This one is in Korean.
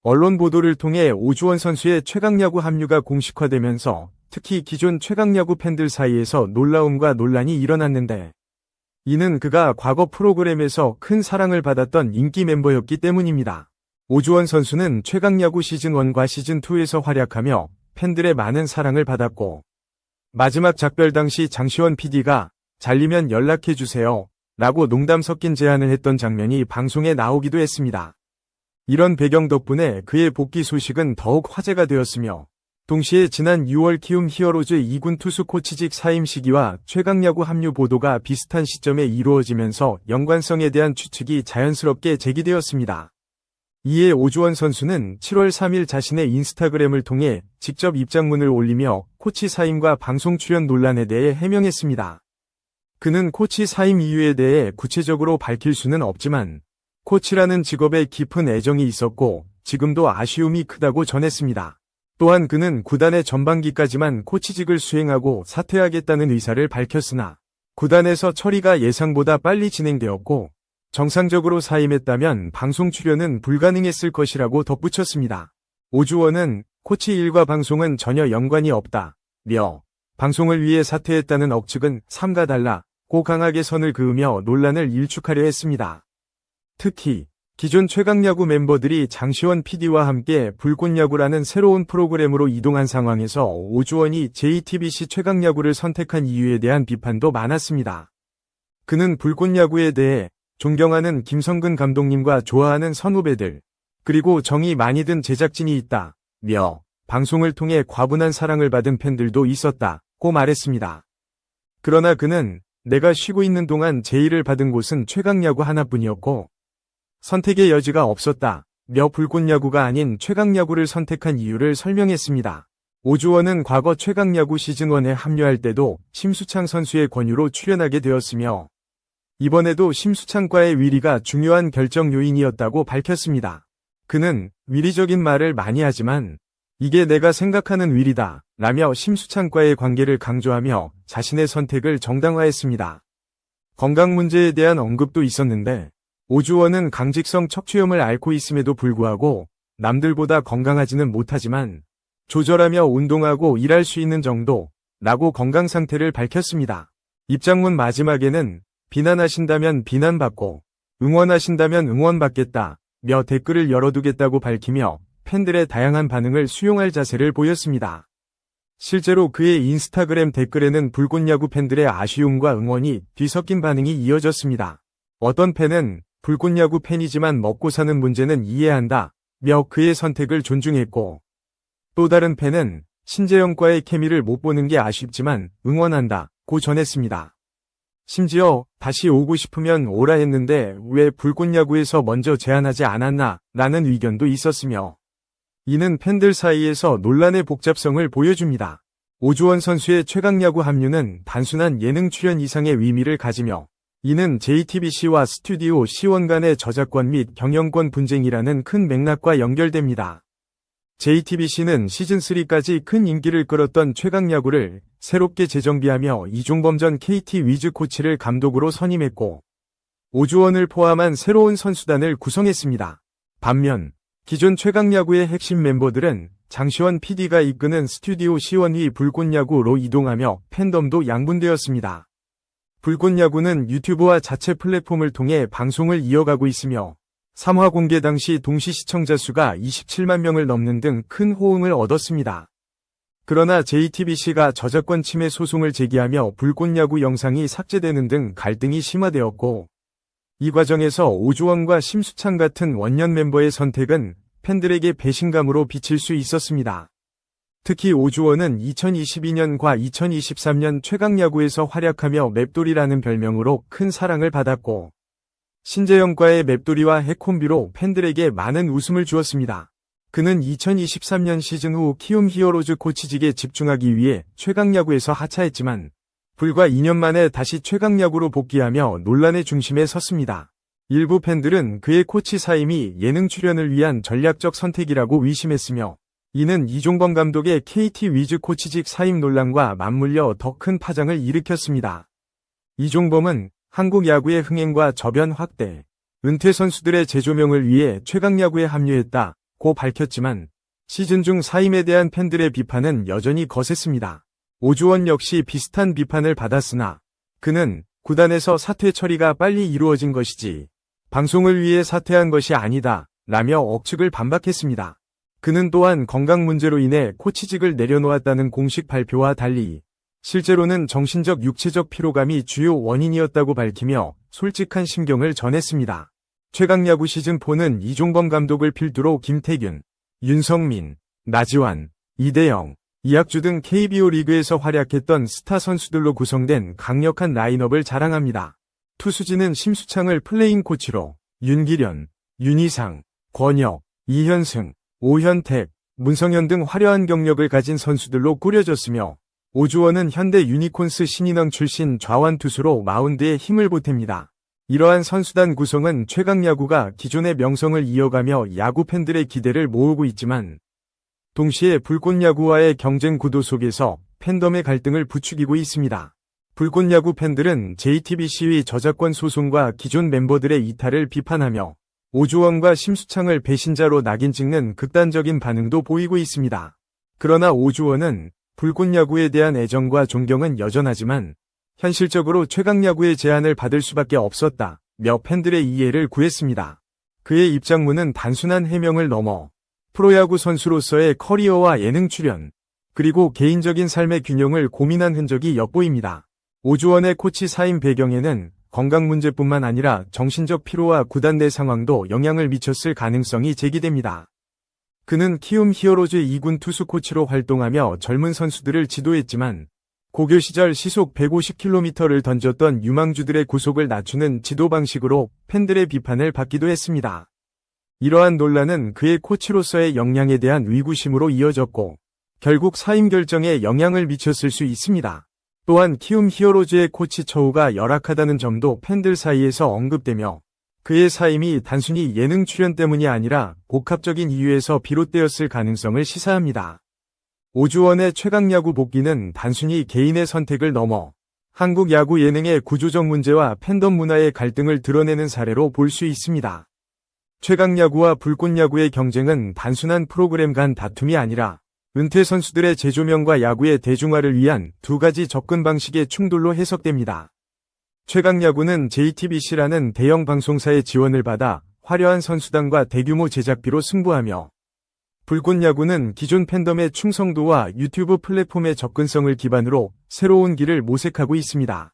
언론 보도를 통해 오주원 선수의 최강야구 합류가 공식화되면서 특히 기존 최강야구 팬들 사이에서 놀라움과 논란이 일어났는데, 이는 그가 과거 프로그램에서 큰 사랑을 받았던 인기 멤버였기 때문입니다. 오주원 선수는 최강야구 시즌1과 시즌2에서 활약하며 팬들의 많은 사랑을 받았고, 마지막 작별 당시 장시원 PD가 잘리면 연락해주세요 라고 농담 섞인 제안을 했던 장면이 방송에 나오기도 했습니다. 이런 배경 덕분에 그의 복귀 소식은 더욱 화제가 되었으며, 동시에 지난 6월 키움 히어로즈 2군 투수 코치직 사임 시기와 최강야구 합류 보도가 비슷한 시점에 이루어지면서 연관성에 대한 추측이 자연스럽게 제기되었습니다. 이에 오주원 선수는 7월 3일 자신의 인스타그램을 통해 직접 입장문을 올리며 코치 사임과 방송 출연 논란에 대해 해명했습니다. 그는 코치 사임 이유에 대해 구체적으로 밝힐 수는 없지만 코치라는 직업에 깊은 애정이 있었고 지금도 아쉬움이 크다고 전했습니다. 또한 그는 구단의 전반기까지만 코치직을 수행하고 사퇴하겠다는 의사를 밝혔으나 구단에서 처리가 예상보다 빨리 진행되었고 정상적으로 사임했다면 방송 출연은 불가능했을 것이라고 덧붙였습니다. 오주원은 코치 일과 방송은 전혀 연관이 없다며 방송을 위해 사퇴했다는 억측은 삼가달라고 강하게 선을 그으며 논란을 일축하려 했습니다. 특히 기존 최강야구 멤버들이 장시원 PD와 함께 불꽃야구라는 새로운 프로그램으로 이동한 상황에서 오주원이 JTBC 최강야구를 선택한 이유에 대한 비판도 많았습니다. 그는 불꽃야구에 대해 존경하는 김성근 감독님과 좋아하는 선후배들, 그리고 정이 많이 든 제작진이 있다며 방송을 통해 과분한 사랑을 받은 팬들도 있었다고 말했습니다. 그러나 그는 내가 쉬고 있는 동안 제의를 받은 곳은 최강야구 하나뿐이었고 선택의 여지가 없었다며 불꽃야구가 아닌 최강야구를 선택한 이유를 설명했습니다. 오주원은 과거 최강야구 시즌1에 합류할 때도 심수창 선수의 권유로 출연하게 되었으며 이번에도 심수창과의 위리가 중요한 결정 요인이었다고 밝혔습니다. 그는 위리적인 말을 많이 하지만 이게 내가 생각하는 위리다 라며 심수창과의 관계를 강조하며 자신의 선택을 정당화했습니다. 건강 문제에 대한 언급도 있었는데 오주원은 강직성 척추염을 앓고 있음에도 불구하고 남들보다 건강하지는 못하지만 조절하며 운동하고 일할 수 있는 정도라고 건강 상태를 밝혔습니다. 입장문 마지막에는 비난하신다면 비난받고 응원하신다면 응원받겠다며 댓글을 열어두겠다고 밝히며 팬들의 다양한 반응을 수용할 자세를 보였습니다. 실제로 그의 인스타그램 댓글에는 불꽃야구 팬들의 아쉬움과 응원이 뒤섞인 반응이 이어졌습니다. 어떤 팬은 불꽃야구 팬이지만 먹고 사는 문제는 이해한다며 그의 선택을 존중했고 또 다른 팬은 신재영과의 케미를 못 보는 게 아쉽지만 응원한다고 전했습니다. 심지어 다시 오고 싶으면 오라 했는데 왜 불꽃야구에서 먼저 제안하지 않았나 라는 의견도 있었으며 이는 팬들 사이에서 논란의 복잡성을 보여줍니다. 오주원 선수의 최강야구 합류는 단순한 예능 출연 이상의 의미를 가지며 이는 JTBC와 스튜디오 C1 간의 저작권 및 경영권 분쟁이라는 큰 맥락과 연결됩니다. JTBC는 시즌3까지 큰 인기를 끌었던 최강야구를 새롭게 재정비하며 이종범 전 KT 위즈 코치를 감독으로 선임했고 오주원을 포함한 새로운 선수단을 구성했습니다. 반면 기존 최강야구의 핵심 멤버들은 장시원 PD가 이끄는 스튜디오 C1위 불꽃야구로 이동하며 팬덤도 양분되었습니다. 불꽃야구는 유튜브와 자체 플랫폼을 통해 방송을 이어가고 있으며 3화 공개 당시 동시 시청자 수가 27만 명을 넘는 등 큰 호응을 얻었습니다. 그러나 JTBC가 저작권 침해 소송을 제기하며 불꽃야구 영상이 삭제되는 등 갈등이 심화되었고 이 과정에서 오주원과 심수창 같은 원년 멤버의 선택은 팬들에게 배신감으로 비칠 수 있었습니다. 특히 오주원은 2022년과 2023년 최강야구에서 활약하며 맵돌이라는 별명으로 큰 사랑을 받았고 신재영과의 맵돌이와 핵콤비로 팬들에게 많은 웃음을 주었습니다. 그는 2023년 시즌 후 키움 히어로즈 코치직에 집중하기 위해 최강야구에서 하차했지만 불과 2년 만에 다시 최강야구로 복귀하며 논란의 중심에 섰습니다. 일부 팬들은 그의 코치 사임이 예능 출연을 위한 전략적 선택이라고 의심했으며 이는 이종범 감독의 KT 위즈 코치직 사임 논란과 맞물려 더 큰 파장을 일으켰습니다. 이종범은 한국 야구의 흥행과 저변 확대, 은퇴 선수들의 재조명을 위해 최강야구에 합류했다고 고 밝혔지만 시즌 중 사임에 대한 팬들의 비판은 여전히 거셌습니다. 오주원 역시 비슷한 비판을 받았으나 그는 구단에서 사퇴 처리가 빨리 이루어진 것이지 방송을 위해 사퇴한 것이 아니다 라며 억측을 반박했습니다. 그는 또한 건강 문제로 인해 코치직을 내려놓았다는 공식 발표와 달리 실제로는 정신적 육체적 피로감이 주요 원인이었다고 밝히며 솔직한 심경을 전했습니다. 최강야구 시즌4는 이종범 감독을 필두로 김태균, 윤성민, 나지완, 이대영, 이학주 등 KBO 리그에서 활약했던 스타 선수들로 구성된 강력한 라인업을 자랑합니다. 투수진은 심수창을 플레잉 코치로 윤기련, 윤희상, 권혁, 이현승, 오현택, 문성현 등 화려한 경력을 가진 선수들로 꾸려졌으며 오주원은 현대 유니콘스 신인왕 출신 좌완 투수로 마운드에 힘을 보탭니다. 이러한 선수단 구성은 최강야구가 기존의 명성을 이어가며 야구 팬들의 기대를 모으고 있지만 동시에 불꽃야구와의 경쟁 구도 속에서 팬덤의 갈등을 부추기고 있습니다. 불꽃야구 팬들은 JTBC의 저작권 소송과 기존 멤버들의 이탈을 비판하며 오주원과 심수창을 배신자로 낙인 찍는 극단적인 반응도 보이고 있습니다. 그러나 오주원은 불꽃야구에 대한 애정과 존경은 여전하지만 현실적으로 최강야구의 제안을 받을 수밖에 없었다며 팬들의 이해를 구했습니다. 그의 입장문은 단순한 해명을 넘어 프로야구 선수로서의 커리어와 예능 출연, 그리고 개인적인 삶의 균형을 고민한 흔적이 엿보입니다. 오주원의 코치 사임 배경에는 건강 문제뿐만 아니라 정신적 피로와 구단 내 상황도 영향을 미쳤을 가능성이 제기됩니다. 그는 키움 히어로즈 2군 투수 코치로 활동하며 젊은 선수들을 지도했지만 고교 시절 시속 150km를 던졌던 유망주들의 구속을 낮추는 지도 방식으로 팬들의 비판을 받기도 했습니다. 이러한 논란은 그의 코치로서의 역량에 대한 의구심으로 이어졌고 결국 사임 결정에 영향을 미쳤을 수 있습니다. 또한 키움 히어로즈의 코치 처우가 열악하다는 점도 팬들 사이에서 언급되며 그의 사임이 단순히 예능 출연 때문이 아니라 복합적인 이유에서 비롯되었을 가능성을 시사합니다. 오주원의 최강야구 복귀는 단순히 개인의 선택을 넘어 한국 야구 예능의 구조적 문제와 팬덤 문화의 갈등을 드러내는 사례로 볼 수 있습니다. 최강야구와 불꽃야구의 경쟁은 단순한 프로그램 간 다툼이 아니라 은퇴 선수들의 재조명과 야구의 대중화를 위한 두 가지 접근 방식의 충돌로 해석됩니다. 최강야구는 JTBC라는 대형 방송사의 지원을 받아 화려한 선수단과 대규모 제작비로 승부하며 불꽃야구는 기존 팬덤의 충성도와 유튜브 플랫폼의 접근성을 기반으로 새로운 길을 모색하고 있습니다.